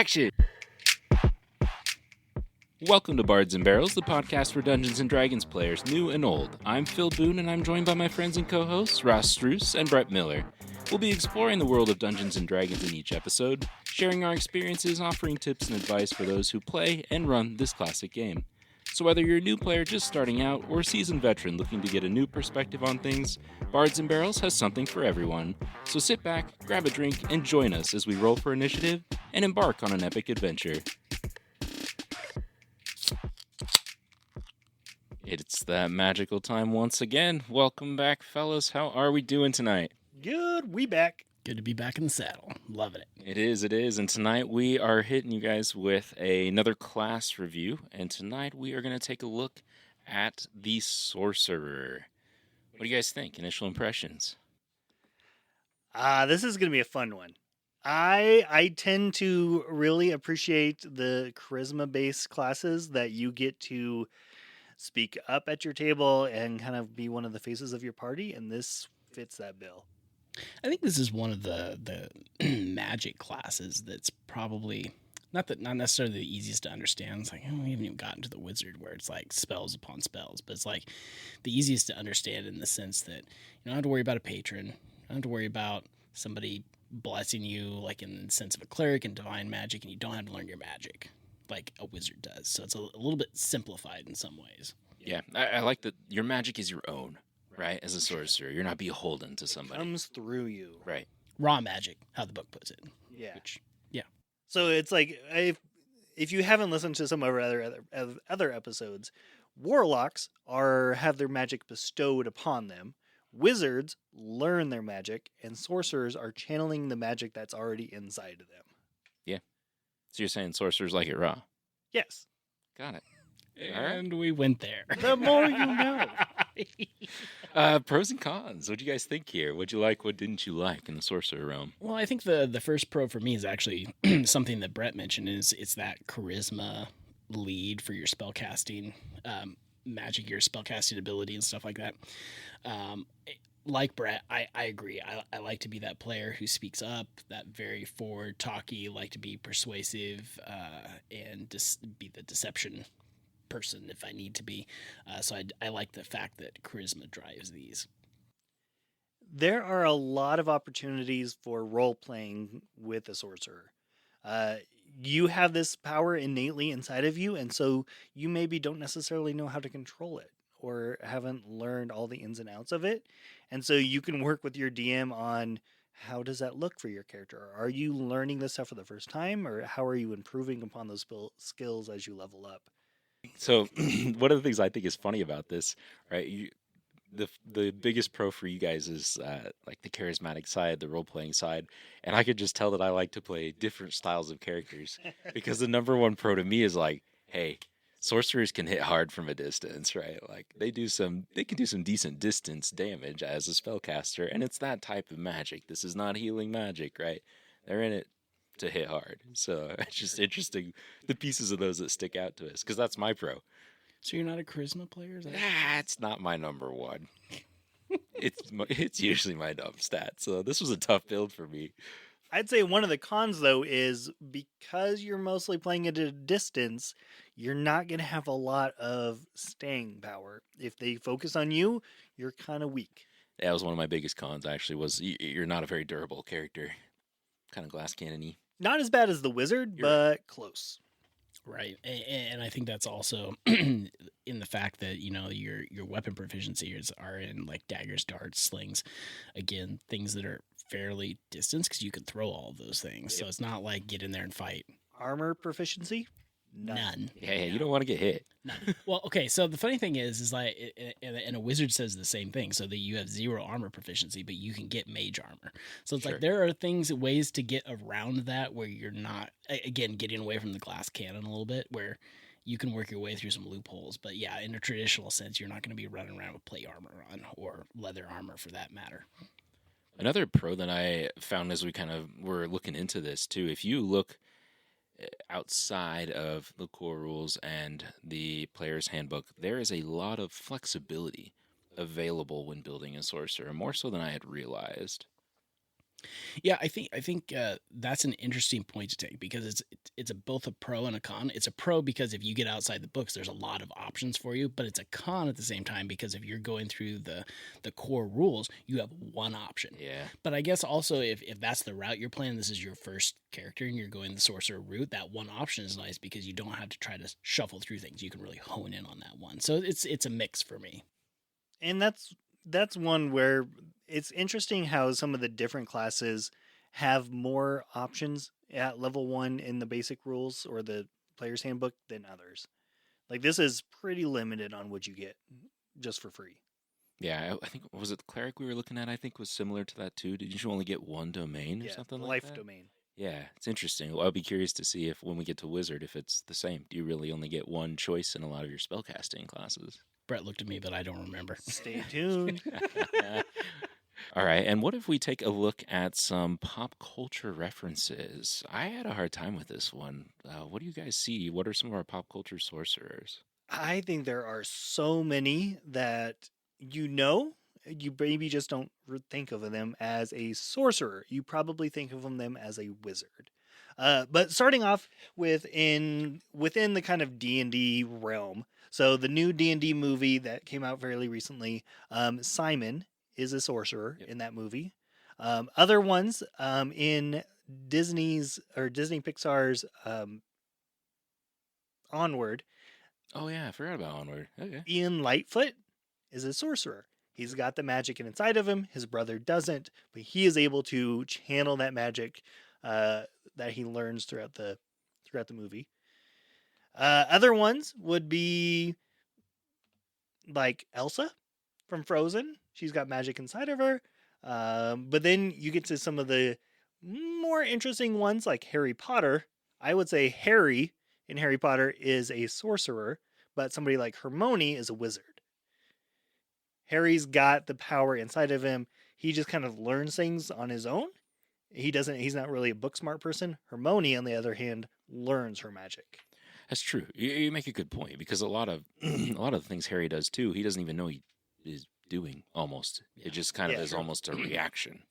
Action! Welcome to Bards and Barrels, the podcast for Dungeons & Dragons players, new and old. I'm Phil Boone, and I'm joined by my friends and co-hosts, Ross Struess and Brett Miller. We'll be exploring the world of Dungeons & Dragons in each episode, sharing our experiences, offering tips and advice for those who play and run this classic game. So whether you're a new player just starting out, or a seasoned veteran looking to get a new perspective on things, Bards and Barrels has something for everyone. So sit back, grab a drink, and join us as we roll for initiative and embark on an epic adventure. It's that magical time once again. Welcome back, fellas. How are we doing tonight? Good, we back. Good to be back in the saddle. Loving it. It is. And tonight we are hitting you guys with another class review. And tonight we are going to take a look at the Sorcerer. What do you guys think? Initial impressions? This is going to be a fun one. I tend to really appreciate the charisma-based classes that you get to speak up at your table and kind of be one of the faces of your party, and this fits that bill. I think this is one of the magic classes that's probably not necessarily the easiest to understand. It's like, we haven't even gotten to the wizard where it's like spells upon spells, but it's like the easiest to understand in the sense that you don't have to worry about a patron. You don't have to worry about somebody blessing you like in the sense of a cleric and divine magic, and you don't have to learn your magic like a wizard does. So it's a little bit simplified in some ways. Yeah, I like that your magic is your own, right? As a sorcerer, you're not beholden to somebody. It comes through you. Right. Raw magic, how the book puts it. Yeah. Yeah. So it's like, if you haven't listened to some of our other episodes, warlocks have their magic bestowed upon them. Wizards learn their magic, and sorcerers are channeling the magic that's already inside of them. Yeah. So you're saying sorcerers like it raw? Yes. Got it. And we went there. The more you know. Pros and cons. What do you guys think here? What'd you like? What didn't you like in the sorcerer realm? Well, I think the first pro for me is actually something that Brett mentioned. It's that charisma lead for your spellcasting magic, your spellcasting ability and stuff like that. Like Brett, I agree. I like to be that player who speaks up, that very forward talky, like to be persuasive, and be the deception person if I need to be. So I like the fact that charisma drives these. There are a lot of opportunities for role-playing with a sorcerer. You have this power innately inside of you, and so you maybe don't necessarily know how to control it or haven't learned all the ins and outs of it. And so you can work with your DM on how does that look for your character? Are you learning this stuff for the first time, or how are you improving upon those skills as you level up? So one of the things I think is funny about this, right? The biggest pro for you guys is like the charismatic side, the role playing side, and I could just tell that I like to play different styles of characters because the number one pro to me is like, hey, sorcerers can hit hard from a distance, right? Like they can do some decent distance damage as a spellcaster, and it's that type of magic. This is not healing magic, right? They're in it to hit hard. So it's just interesting the pieces of those that stick out to us because that's my pro. So you're not a charisma player? That's not my number one. It's usually my dumb stat. So this was a tough build for me. I'd say one of the cons, though, is because you're mostly playing at a distance, you're not going to have a lot of staying power. If they focus on you, you're kind of weak. That was one of my biggest cons, actually, was you're not a very durable character. Kind of glass cannon-y. Not as bad as the wizard, but close. Right, and I think that's also in the fact that your weapon proficiencies are in like daggers, darts, slings, again things that are fairly distance because you can throw all of those things. Yep. So it's not like get in there and fight. Armor proficiency? None. Yeah, you don't want to get hit. None. Well, okay. So the funny thing is like, and a wizard says the same thing. So that you have 0 armor proficiency, but you can get mage armor. So it's like there are ways to get around that where you're not, again, getting away from the glass cannon a little bit, where you can work your way through some loopholes. But yeah, in a traditional sense, you're not going to be running around with plate armor on or leather armor for that matter. Another pro that I found as we kind of were looking into this too, if you look outside of the core rules and the player's handbook, there is a lot of flexibility available when building a sorcerer, more so than I had realized. Yeah, I think that's an interesting point to take because it's both a pro and a con. It's a pro because if you get outside the books, there's a lot of options for you, but it's a con at the same time because if you're going through the core rules, you have one option. Yeah. But I guess also if that's the route you're playing, this is your first character and you're going the sorcerer route, that one option is nice because you don't have to try to shuffle through things. You can really hone in on that one. So it's a mix for me. And that's one where it's interesting how some of the different classes have more options at level 1 in the basic rules or the player's handbook than others. Like this is pretty limited on what you get just for free. Yeah, I think was it the cleric we were looking at? I think was similar to that too. Did you only get one domain or Yeah, something the like life that? domain. Yeah, it's interesting. Well, I'll be curious to see if when we get to wizard, if it's the same. Do you really only get one choice in a lot of your spellcasting classes? Brett looked at me, but I don't remember. Stay tuned. All right, and what if we take a look at some pop culture references? I had a hard time with this one. What do you guys see? What are some of our pop culture sorcerers? I think there are so many that you maybe just don't think of them as a sorcerer. You probably think of them as a wizard. But starting off within the kind of D&D realm. So the new D&D movie that came out fairly recently, Simon is a sorcerer Yep. in that movie. Other ones in Disney Pixar's Onward, Oh yeah, I forgot about Onward. Okay. Ian Lightfoot is a sorcerer. He's got the magic inside of him. His brother doesn't, but he is able to channel that magic that he learns throughout the movie. Other ones would be like Elsa from Frozen. She's got magic inside of her. But then you get to some of the more interesting ones like Harry Potter. I would say Harry in Harry Potter is a sorcerer, but somebody like Hermione is a wizard. Harry's got the power inside of him. He just kind of learns things on his own. He's not really a book smart person. Hermione, on the other hand, learns her magic. That's true. You make a good point because a lot of a lot of the things Harry does too, he doesn't even know he is doing almost. It just kind of Yeah, is true. almost a reaction.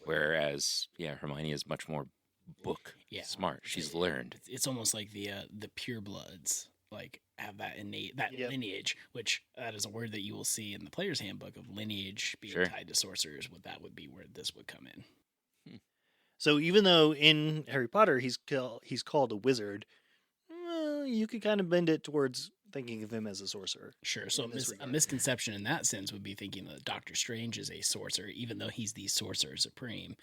Whereas, yeah, Hermione is much more book Yeah. smart. She's learned. It's almost like the purebloods like have that innate that Yep. lineage, which that is a word that you will see in the player's handbook of lineage being Sure. tied to sorcerers. What that would be where this would come in. So even though in Harry Potter he's called a wizard, you could kind of bend it towards thinking of him as a sorcerer. Sure. So in this a regard. misconception in that sense would be thinking that Doctor Strange is a sorcerer, even though he's the sorcerer supreme.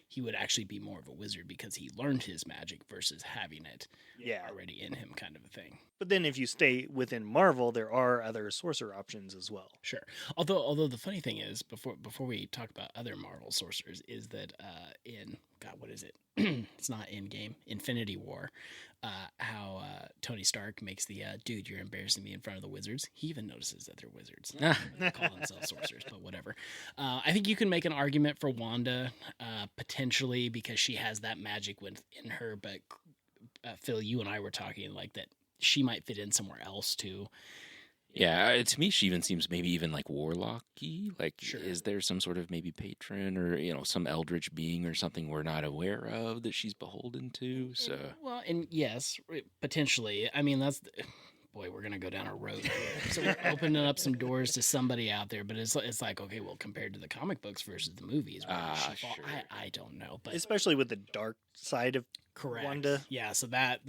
He would actually be more of a wizard because he learned his magic versus having it Yeah. already in him, kind of a thing. But then if you stay within Marvel, there are other sorcerer options as well. Sure. Although the funny thing is, before we talk about other Marvel sorcerers, is that in God, what is it? It's not Endgame, Infinity War. How Tony Stark makes the dude, you're embarrassing me in front of the wizards. He even notices that they're wizards. They call themselves sorcerers, but whatever. I think you can make an argument for Wanda potentially because she has that magic within her. But Phil, you and I were talking like that. She might fit in somewhere else too. Yeah, to me, she even seems maybe even like warlocky. Like, Sure. is there some sort of maybe patron or some eldritch being or something we're not aware of that she's beholden to? So Well, and yes, potentially. I mean, boy, we're gonna go down a road here. So we're opening up some doors to somebody out there, but it's like, okay, well, compared to the comic books versus the movies, where does she fall? Sure. I don't know, but Especially with the dark side of correct. Wanda. Yeah, so that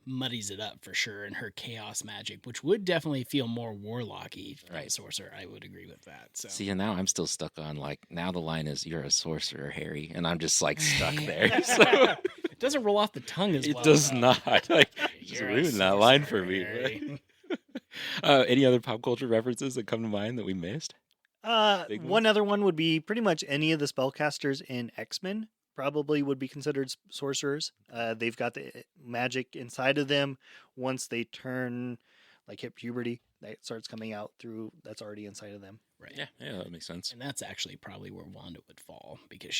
muddies it up for sure, and her chaos magic, which would definitely feel more warlocky than Right. sorcerer. I would agree with that. So see, and now I'm still stuck on like now the line is you're a sorcerer, Harry, and I'm just like stuck there. So it doesn't roll off the tongue as it well. does though. not. Like, just You're a ruined that line for sorcerer, me. Harry. Any other pop culture references that come to mind that we missed? Big One ones? other one would be pretty much any of the spellcasters in X-Men probably would be considered sorcerers. They've got the magic inside of them. Once they turn, like hit puberty, that starts coming out through that's already inside of them. Right. Yeah, that makes sense. And that's actually probably where Wanda would fall because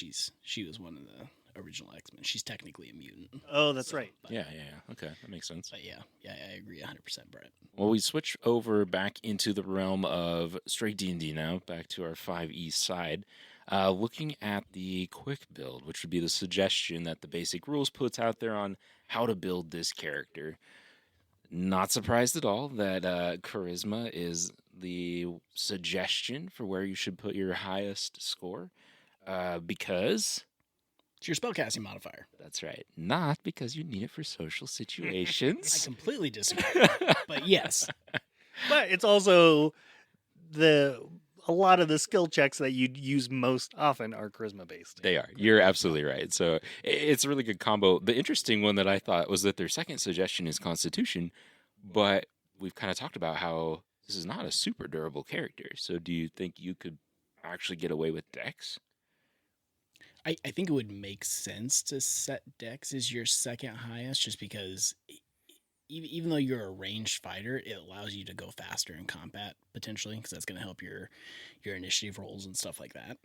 she was one of the original X-Men. She's technically a mutant. Oh, that's right. But, Yeah. Okay, that makes sense. But yeah, I agree 100%, Brett. Well, we switch over back into the realm of straight D&D now, back to our 5e side. Looking at the quick build, which would be the suggestion that the basic rules puts out there on how to build this character. Not surprised at all that charisma is the suggestion for where you should put your highest score. Because It's your spellcasting modifier. that's right, not because you need it for social I situations. completely disagree. But yes, But it's also a lot of the skill checks that you'd use most often are charisma based. They are. You're absolutely right. So it's a really good combo. The interesting one that I thought was that their second suggestion is Constitution, but we've kind of talked about how this is not a super durable character. So do you think you could actually get away with Dex? I think it would make sense to set Dex as your second highest, just because even though you're a ranged fighter, it allows you to go faster in combat potentially, because that's going to help your initiative rolls and stuff like that.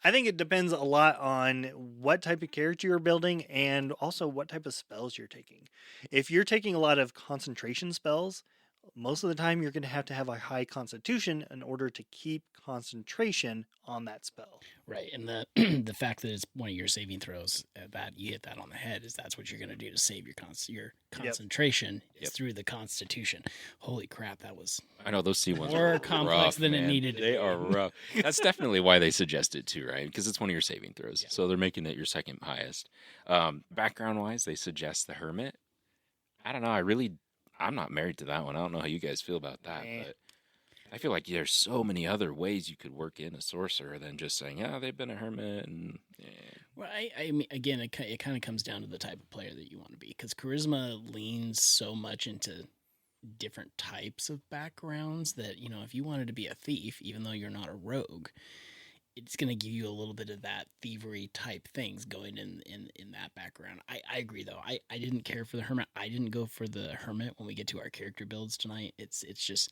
I think it depends a lot on what type of character you're building and also what type of spells you're taking. If you're taking a lot of concentration spells, most of the time you're going to have a high constitution in order to keep concentration on that spell. Right, and the the fact that it's one of your saving throws that you hit that on the head is that's what you're going to do to save your concentration is Yep. through the Constitution. Holy crap, that was I know those C ones more are complex rough, than it man. needed to They be. are rough. That's definitely why they suggest it too, right? Because it's one of your saving throws. Yeah. So they're making it your second highest. Background wise, they suggest the Hermit. I don't know. I'm not married to that one. I don't know how you guys feel about that, but I feel like there's so many other ways you could work in a sorcerer than just saying, "Yeah, they've been a hermit." And Well, I mean, again, it kind of comes down to the type of player that you want to be, because charisma leans so much into different types of backgrounds that, if you wanted to be a thief, even though you're not a rogue, it's going to give you a little bit of that thievery type things going in that background. I agree though. I didn't care for the hermit. I didn't go for the hermit when we get to our character builds tonight. It's just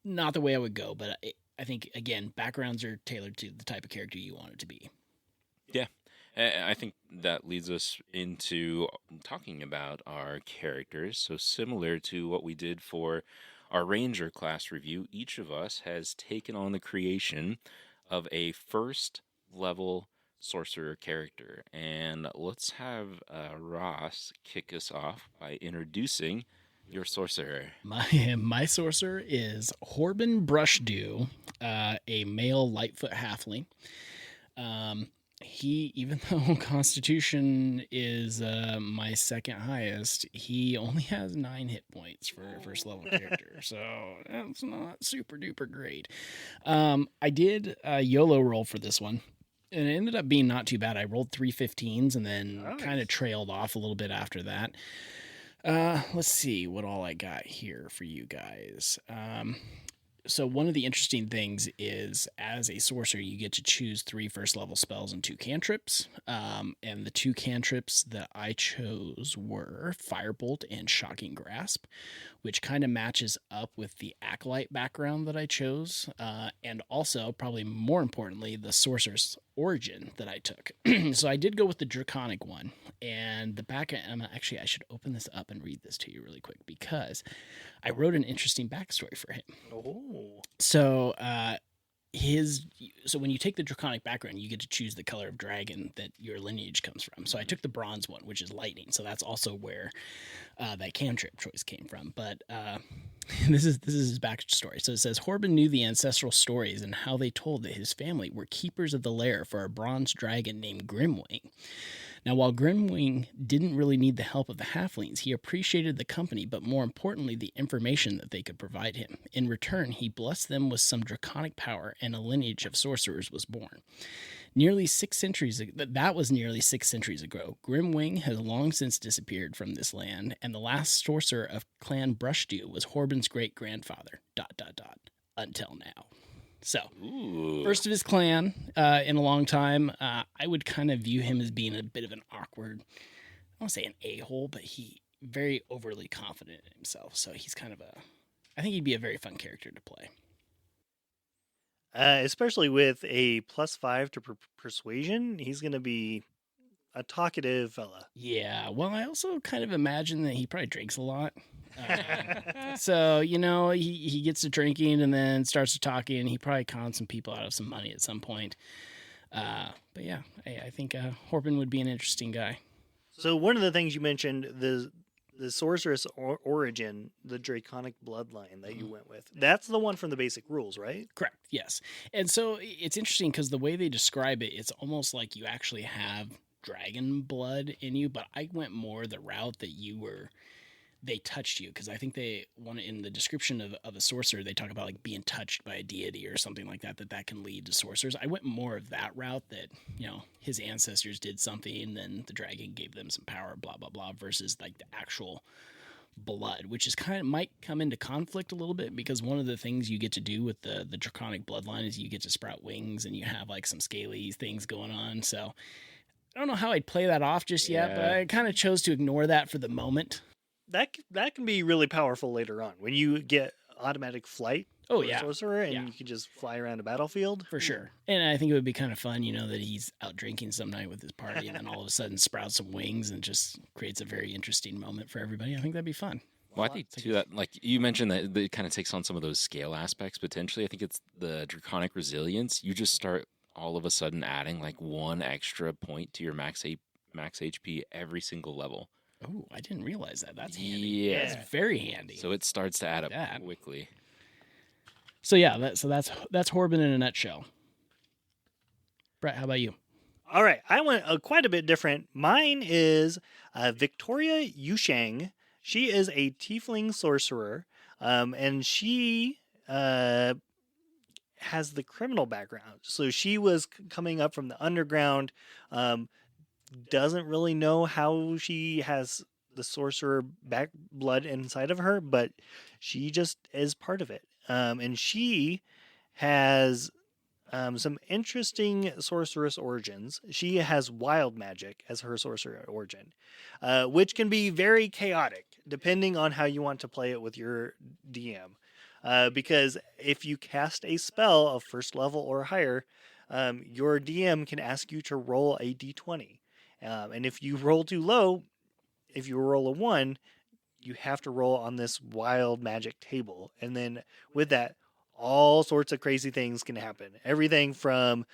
not the way I would go. But I think again, backgrounds are tailored to the type of character you want it to be. yeah, I think that leads us into talking about our characters. So similar to what we did for our ranger class review, each of us has taken on the creation of a first level sorcerer character. And let's have Ross kick us off by introducing your sorcerer. My sorcerer is Horban Brushdew, a male Lightfoot halfling. He, even though Constitution is my second highest, he only has 9 hit points for a first level character, so that's not super duper great. I did a YOLO roll for this one, and it ended up being not too bad. I rolled 3 15s and then kind of trailed off a little bit after that. Let's see what all I got here for you guys. So one of the interesting things is, as a sorcerer, you get to choose 3 first level spells and 2 cantrips. And the 2 cantrips that I chose were Firebolt and Shocking Grasp, which kind of matches up with the Acolyte background that I chose. And also, probably more importantly, the Sorcerer's origin that I took. So I did go with the Draconic one. And the back end, actually, I should open this up and read this to you really quick, because I wrote an interesting backstory for him. Oh. So so when you take the Draconic background, you get to choose the color of dragon that your lineage comes from. So I took the bronze one, which is lightning. So that's also where that cantrip choice came from. But this is his backstory. So it says Horban knew the ancestral stories and how they told that his family were keepers of the lair for a bronze dragon named Grimwing. Now, while Grimwing didn't really need the help of the halflings, he appreciated the company, but more importantly, the information that they could provide him. In return, he blessed them with some draconic power, and a lineage of sorcerers was born. Nearly 6 centuries ago, that was nearly 6 centuries ago. Grimwing has long since disappeared from this land, and the last sorcerer of Clan Brushdew was Horban's great-grandfather, ... until now. So, Ooh. first of his clan in a long time. I would kind of view him as being a bit of an awkward, I won't say an a-hole, but he very overly confident in himself. So he's kind of I think he'd be a very fun character to play. Especially with a +5 to persuasion, he's going to be a talkative fella. Yeah, well, I also kind of imagine that he probably drinks a lot. So, he gets to drinking and then starts to talking, and he probably cons some people out of some money at some point. But yeah, I think Horpin would be an interesting guy. So one of the things you mentioned, the sorceress origin, the draconic bloodline that you went with. That's the one from the basic rules, right? Correct. Yes. And so it's interesting because the way they describe it, it's almost like you actually have dragon blood in you. But I went more the route that they touched you, because I think they want in the description of a sorcerer, they talk about like being touched by a deity or something like that can lead to sorcerers. I went more of that route, that his ancestors did something and then the dragon gave them some power, blah blah blah, versus like the actual blood, which is kind of might come into conflict a little bit, because one of the things you get to do with the draconic bloodline is you get to sprout wings and you have like some scaly things going on. So I don't know how I'd play that off just yet, but I kind of chose to ignore that for the moment. That can be really powerful later on when you get automatic flight. Oh, for a yeah. sorcerer, and Yeah. you can just fly around a battlefield For sure. And I think it would be kind of fun, that he's out drinking some night with his party and then all of a sudden sprouts some wings and just creates a very interesting moment for everybody. I think that'd be fun. Well, I think too that, like you mentioned, that it kind of takes on some of those scale aspects potentially. I think it's the draconic resilience. You just start all of a sudden adding like one extra point to your max HP every single level. Oh, I didn't realize that. That's handy. Yeah. That's very handy. So it starts to add up That. quickly. So yeah, that's Horban in a nutshell. Brett, how about you? All right, I went quite a bit different. Mine is Victoria Yushang. She is a tiefling sorcerer, and she has the criminal background. So she was coming up from the underground, doesn't really know how she has the sorcerer back blood inside of her, but she just is part of it. And she has some interesting sorceress origins. She has wild magic as her sorcerer origin, which can be very chaotic depending on how you want to play it with your DM. Because if you cast a spell of first level or higher, your DM can ask you to roll a d20. And if you roll too low, if you roll a 1, you have to roll on this wild magic table. And then with that, all sorts of crazy things can happen. Everything from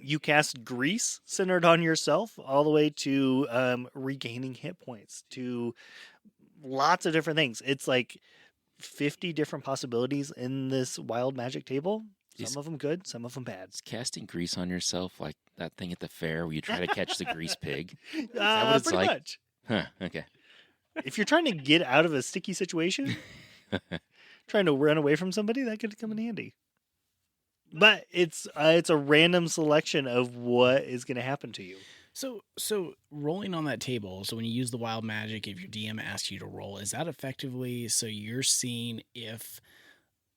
you cast grease centered on yourself, all the way to regaining hit points, to lots of different things. It's like 50 different possibilities in this wild magic table. Some of them good, some of them bad. Is casting grease on yourself like that thing at the fair where you try to catch the grease pig? Is that what it's Pretty like? much. Huh, okay. If you're trying to get out of a sticky situation, trying to run away from somebody, that could come in handy. But it's a random selection of what is going to happen to you. So rolling on that table, so when you use the wild magic, if your DM asks you to roll, is that effectively so you're seeing if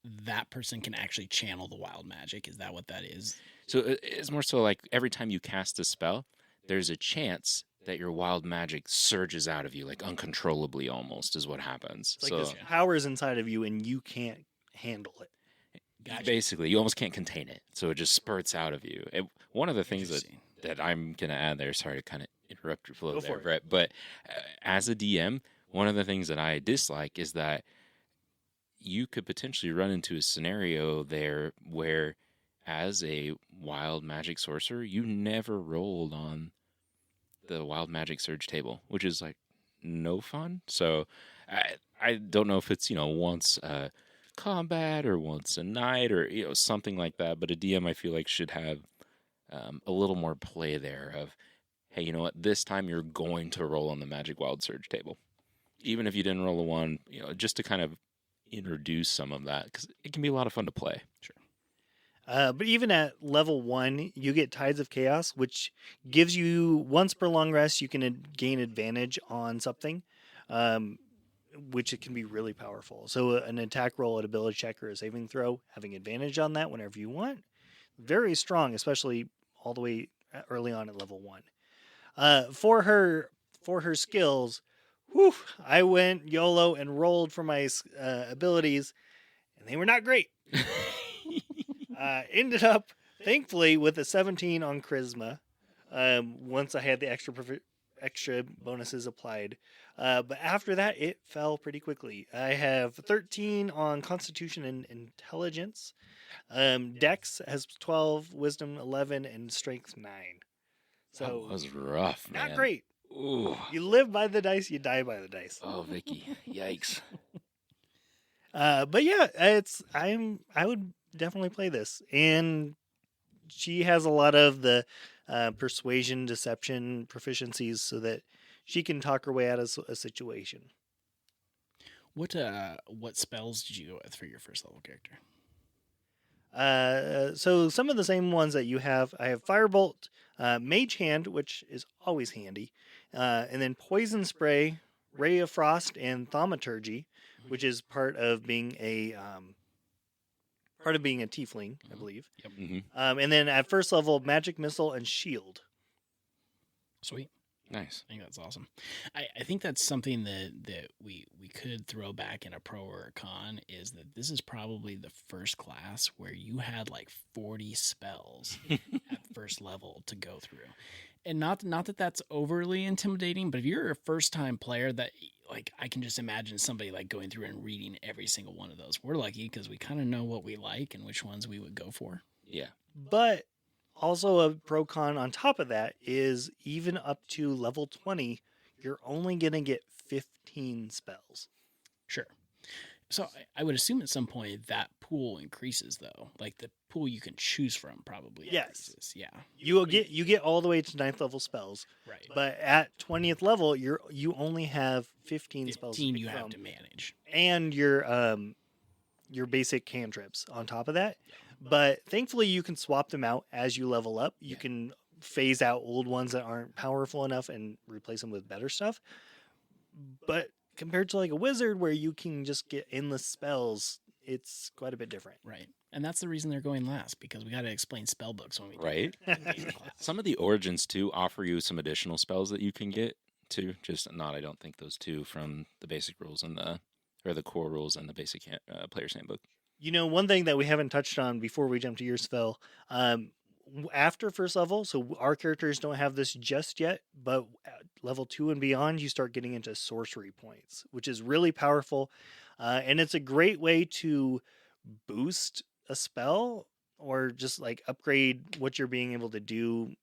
that person can actually channel the wild magic? Is that what that is? So it's more so like every time you cast a spell, there's a chance that your wild magic surges out of you, like uncontrollably almost, is what happens. It's like this power is inside of you and you can't handle it. Gotcha. Basically, you almost can't contain it. So it just spurts out of you. One of the things that I'm going to add there, sorry to kind of interrupt your flow there, Brett, but as a DM, one of the things that I dislike is that you could potentially run into a scenario there where, as a wild magic sorcerer, you never rolled on the wild magic surge table, which is like no fun. So I don't know if it's, once combat or once a night or, something like that. But a DM, I feel like, should have a little more play there of, hey, you know what? This time you're going to roll on the magic wild surge table. Even if you didn't roll a 1, just to kind of introduce some of that, because it can be a lot of fun to play. Sure. But even at level 1, you get Tides of Chaos, which gives you once per long rest, you can gain advantage on something, which it can be really powerful. So an attack roll, an ability check, or a saving throw, having advantage on that whenever you want, very strong, especially all the way early on at level 1. For her skills, I went YOLO and rolled for my abilities, and they were not great. Ended up, thankfully, with a 17 on charisma. Once I had the extra bonuses applied. But after that, it fell pretty quickly. I have 13 on Constitution and Intelligence. Dex has 12, Wisdom 11, and Strength 9. That So was rough, not man. great. Ooh. You live by the dice, you die by the dice. Oh, Vicky. Yikes. But yeah, I would definitely play this, and she has a lot of the persuasion, deception proficiencies, so that she can talk her way out of a situation. What spells did you go with for your first level character? So some of the same ones that you have, I have Firebolt, Mage Hand, which is always handy, and then Poison Spray, Ray of Frost, and Thaumaturgy, which is part of being a tiefling, I believe. Yep. Mm-hmm. And then at first level, Magic Missile and Shield. Sweet. Nice. I think that's awesome. I think that's something that we could throw back in a pro or a con, is that this is probably the first class where you had like 40 spells at first level to go through. And not that that's overly intimidating, but if you're a first time player, that like I can just imagine somebody like going through and reading every single one of those. We're lucky because we kind of know what we like and which ones we would go for. Yeah. But also a pro con on top of that is even up to level 20, you're only going to get 15 spells. Sure. So I would assume at some point that pool increases, though. Like the pool you can choose from probably increases. Yeah. You get all the way to 9th level spells. Right. But at 20th level, you only have 15 spells. 15 you have to manage. And your basic cantrips on top of that. But thankfully you can swap them out as you level up. You can phase out old ones that aren't powerful enough and replace them with better stuff. But compared to like a wizard where you can just get endless spells, it's quite a bit different. Right. And that's the reason they're going last, because we got to explain spell books when we do Right. Some of the origins too offer you some additional spells that you can get too. Just not, I don't think those two from the basic rules and the core rules and the basic player's handbook. You know, one thing that we haven't touched on before we jump to your spell, after first level, so our characters don't have this just yet, but at level 2 and beyond, you start getting into sorcery points, which is really powerful. And it's a great way to boost a spell or just like upgrade what you're being able to do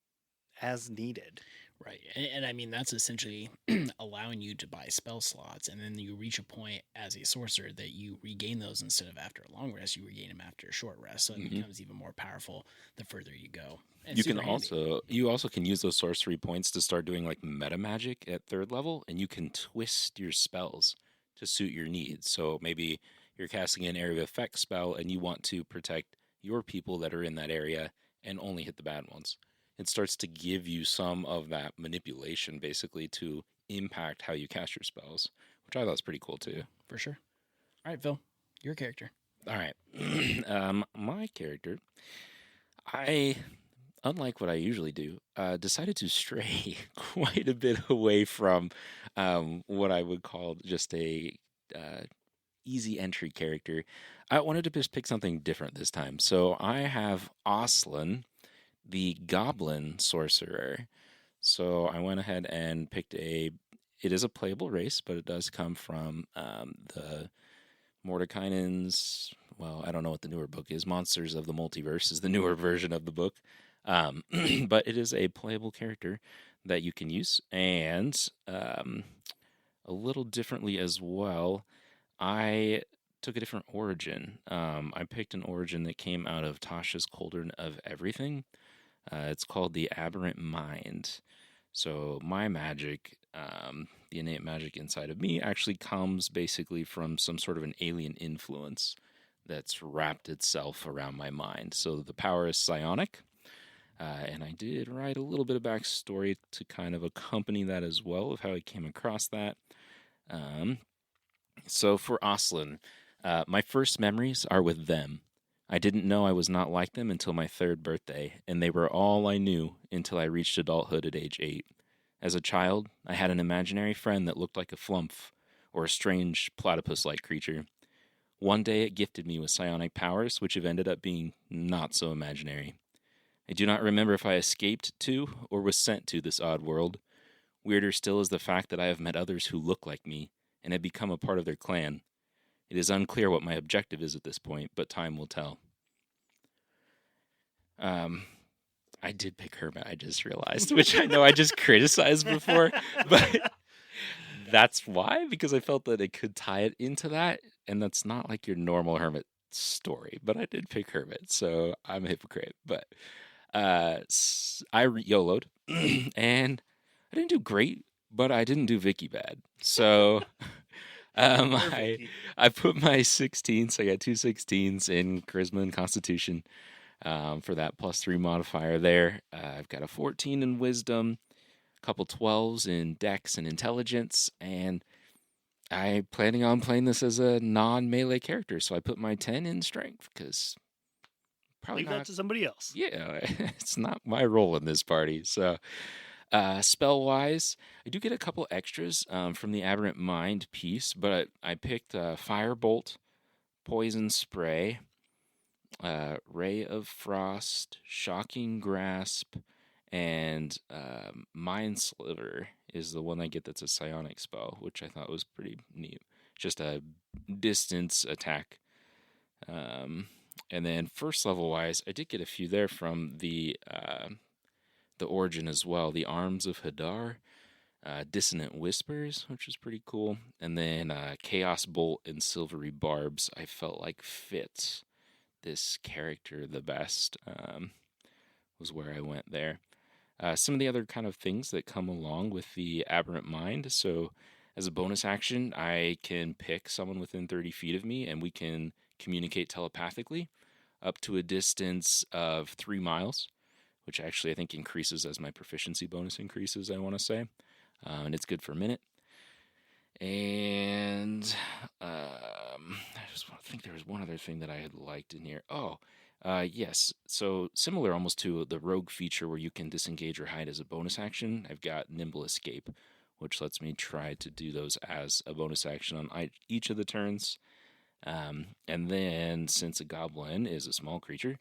as needed. Right. And I mean, that's essentially allowing you to buy spell slots, and then you reach a point as a sorcerer that you regain those instead of after a long rest, you regain them after a short rest. So it becomes even more powerful the further you go. And You can also can use those sorcery points to start doing like meta magic at 3rd level, and you can twist your spells to suit your needs. So maybe you're casting an area of effect spell and you want to protect your people that are in that area and only hit the bad ones. It starts to give you some of that manipulation basically to impact how you cast your spells, which I thought was pretty cool too. For sure. All right, Phil, your character. All right. My character, unlike what I usually do, decided to stray quite a bit away from what I would call just a easy entry character. I wanted to just pick something different this time. So I have Oslin, the Goblin Sorcerer. So I went ahead and picked it is a playable race, but it does come from the Mordekainen's, well, I don't know what the newer book is. Monsters of the Multiverse is the newer version of the book. But it is a playable character that you can use. And a little differently as well, I took a different origin. I picked an origin that came out of Tasha's Cauldron of Everything. It's called the Aberrant Mind. So my magic, the innate magic inside of me, actually comes basically from some sort of an alien influence that's wrapped itself around my mind. So the power is psionic. And I did write a little bit of backstory to kind of accompany that as well, of how I came across that. So for Oslin, my first memories are with them. I didn't know I was not like them until my 3rd birthday, and they were all I knew until I reached adulthood at age 8. As a child, I had an imaginary friend that looked like a flumph, or a strange platypus-like creature. One day it gifted me with psionic powers, which have ended up being not so imaginary. I do not remember if I escaped to or was sent to this odd world. Weirder still is the fact that I have met others who look like me and have become a part of their clan. It is unclear what my objective is at this point, but time will tell. Um, I did pick Hermit, I just realized, which I know I just criticized before, but that's why, because I felt that it could tie it into that, and that's not like your normal Hermit story, but I did pick Hermit, so I'm a hypocrite. But I YOLO'd, and I didn't do great, but I didn't do Vicky bad. So Poor I Vicky. I put my 16s. I got two 16s in Charisma and Constitution for that +3 modifier there. I've got a 14 in Wisdom, a couple 12s in Dex and Intelligence, and I'm planning on playing this as a non-melee character. So I put my 10 in Strength because probably Leave that not. to somebody else. Yeah, it's not my role in this party. So spell wise, I do get a couple extras from the Aberrant Mind piece, but I picked Firebolt, Poison Spray, Ray of Frost, Shocking Grasp, and Mind Sliver is the one I get that's a psionic spell, which I thought was pretty neat. Just a distance attack. And then first level wise, I did get a few there from the origin as well. The Arms of Hadar, Dissonant Whispers, which is pretty cool, and then Chaos Bolt and Silvery Barbs. I felt like fit this character the best. Was where I went there. Some of the other kind of things that come along with the Aberrant Mind. So, as a bonus action, I can pick someone within 30 feet of me, and we can communicate telepathically up to a distance of 3 miles, which actually I think increases as my proficiency bonus increases, I want to say. And it's good for a minute. And I think there was one other thing that I had liked in here. Yes. So similar almost to the rogue feature where you can disengage or hide as a bonus action. I've got Nimble Escape, which lets me try to do those as a bonus action on each of the turns. And then, since a goblin is a small creature,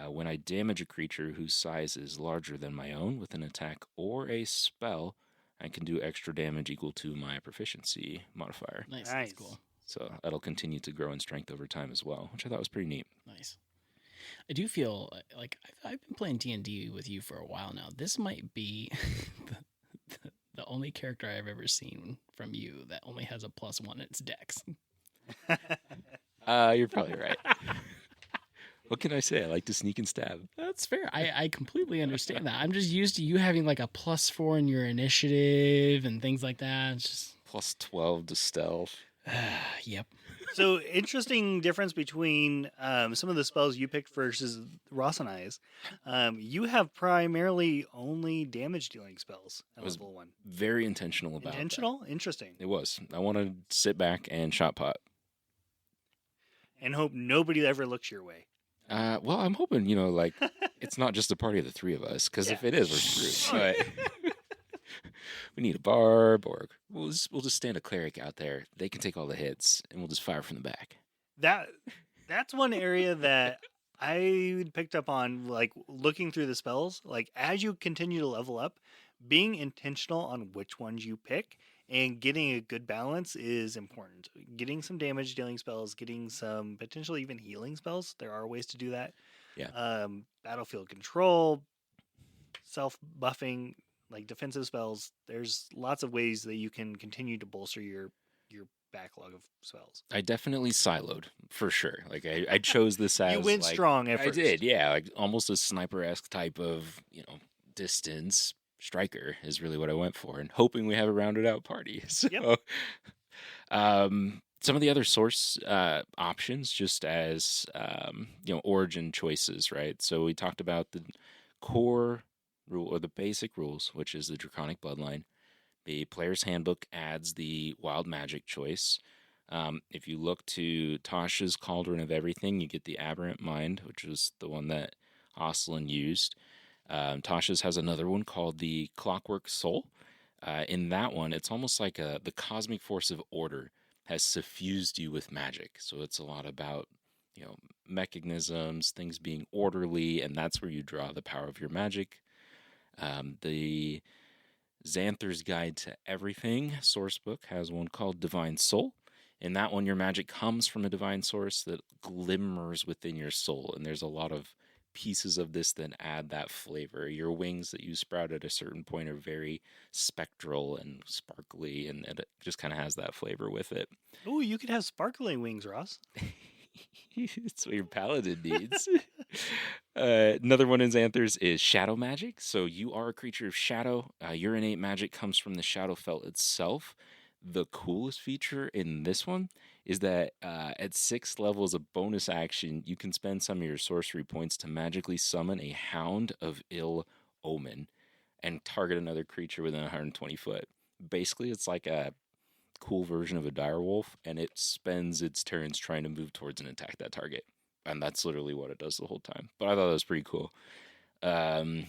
when I damage a creature whose size is larger than my own with an attack or a spell, I can do extra damage equal to my proficiency modifier. Nice. Nice. That's cool. So that'll continue to grow in strength over time as well, which I thought was pretty neat. Nice. I do feel like I've been playing D&D with you for a while now. This might be the only character I've ever seen from you that only has a +1 in its dex. You're probably right. What can I say? I like to sneak and stab. That's fair. I completely understand that. I'm just used to you having like a +4 in your initiative and things like that. It's just +12 to stealth. yep. So interesting difference between some of the spells you picked versus Ross and I's. You have primarily only damage dealing spells at Was level 1. Very intentional about that. Intentional? Interesting. It was. I want to sit back and shot pot. And hope nobody ever looks your way. Well, I'm hoping, like, it's not just a party of the three of us, because if Yeah. it is, we're screwed. But we need a barb, or we'll just stand a cleric out there. They can take all the hits, and we'll just fire from the back. That's one area that I picked up on, like looking through the spells. Like as you continue to level up, being intentional on which ones you pick and getting a good balance is important. Getting some damage dealing spells, getting some potentially even healing spells. There are ways to do that. Yeah. Battlefield control, self buffing, like defensive spells. There's lots of ways that you can continue to bolster your backlog of spells. I definitely siloed, for sure. Like, I chose this as... You went like, strong at I first. did, yeah. Like, almost a sniper-esque type of, distance striker is really what I went for, and hoping we have a rounded out party. So, Yep. some of the other source options, just as origin choices, right? So we talked about the core rule or the basic rules, which is the Draconic Bloodline. The Player's Handbook adds the Wild Magic choice. If you look to Tasha's Cauldron of Everything, you get the Aberrant Mind, which was the one that Oslin used. Tasha's has another one called the Clockwork Soul. In that one, it's almost like the cosmic force of order has suffused you with magic. So it's a lot about, mechanisms, things being orderly, and that's where you draw the power of your magic. The Xanther's Guide to Everything sourcebook has one called Divine Soul. In that one, your magic comes from a divine source that glimmers within your soul. And there's a lot of pieces of this that add that flavor. Your wings that you sprout at a certain point are very spectral and sparkly, and it just kind of has that flavor with it. Oh, you could have sparkling wings, Ross. It's what your paladin needs. Another one in Xanthers is shadow magic. So you are a creature of shadow. Your innate magic comes from the shadow felt itself. The coolest feature in this one is that at 6 levels of bonus action, you can spend some of your sorcery points to magically summon a Hound of Ill Omen and target another creature within 120 foot. Basically, it's like a cool version of a direwolf, and it spends its turns trying to move towards and attack that target. And that's literally what it does the whole time. But I thought that was pretty cool. The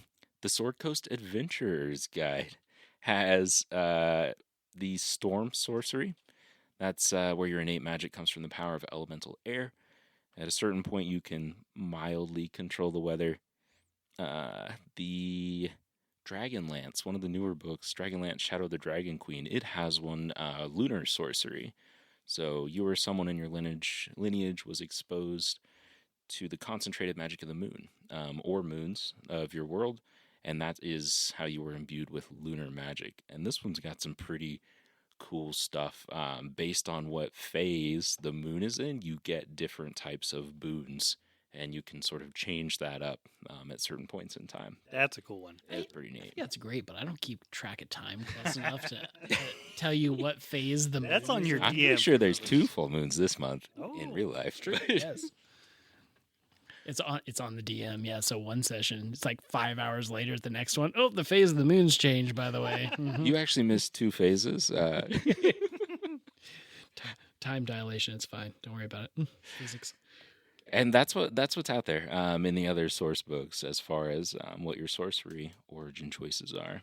Sword Coast Adventurer's Guide has the Storm Sorcery. That's where your innate magic comes from the power of elemental air. At a certain point, you can mildly control the weather. The Dragonlance, one of the newer books, Dragonlance Shadow of the Dragon Queen, it has one lunar sorcery. So you or someone in your lineage was exposed to the concentrated magic of the moon, or moons of your world, and that is how you were imbued with lunar magic. And this one's got some pretty cool stuff. Based on what phase the moon is in, you get different types of boons, and you can sort of change that up at certain points in time. That's a cool one. It's pretty neat. Yeah, it's great, but I don't keep track of time close enough to tell you what phase the That's moon on is your in. I'm DM. pretty sure there's 2 full moons this month in Oh, real life. Yes. It's on the DM, yeah. So one session, it's like 5 hours later at the next one. Oh, the phase of the moon's changed, by the way. Mhm. You actually missed 2 phases. Time dilation, it's fine. Don't worry about it. Physics. And that's what's out there in the other source books as far as what your sorcery origin choices are.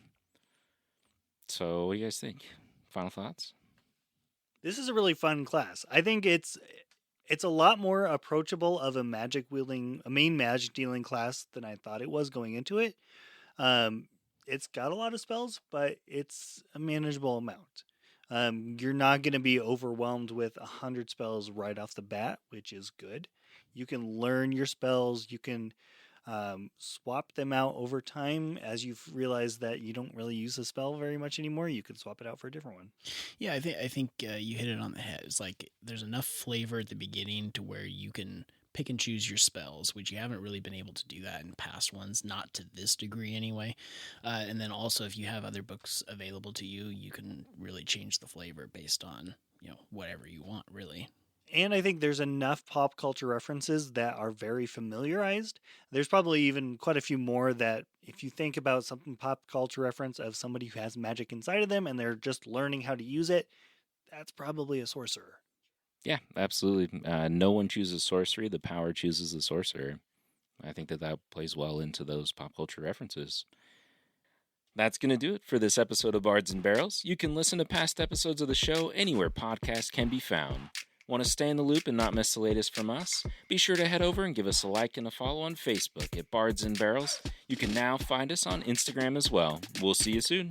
So, what do you guys think? Final thoughts? This is a really fun class. I think it's a lot more approachable of a main magic dealing class than I thought it was going into it. It's got a lot of spells, but it's a manageable amount. You're not going to be overwhelmed with 100 spells right off the bat, which is good. You can learn your spells. You can swap them out over time as you've realized that you don't really use a spell very much anymore. You can swap it out for a different one. Yeah, I think you hit it on the head. It's like there's enough flavor at the beginning to where you can pick and choose your spells, which you haven't really been able to do that in past ones, not to this degree anyway. And then also, if you have other books available to you, you can really change the flavor based on whatever you want, really. And I think there's enough pop culture references that are very familiarized. There's probably even quite a few more that if you think about something pop culture reference of somebody who has magic inside of them and they're just learning how to use it, that's probably a sorcerer. Yeah, absolutely. No one chooses sorcery. The power chooses the sorcerer. I think that plays well into those pop culture references. That's going to do it for this episode of Bards and Barrels. You can listen to past episodes of the show anywhere podcasts can be found. Want to stay in the loop and not miss the latest from us? Be sure to head over and give us a like and a follow on Facebook at Bards and Barrels. You can now find us on Instagram as well. We'll see you soon.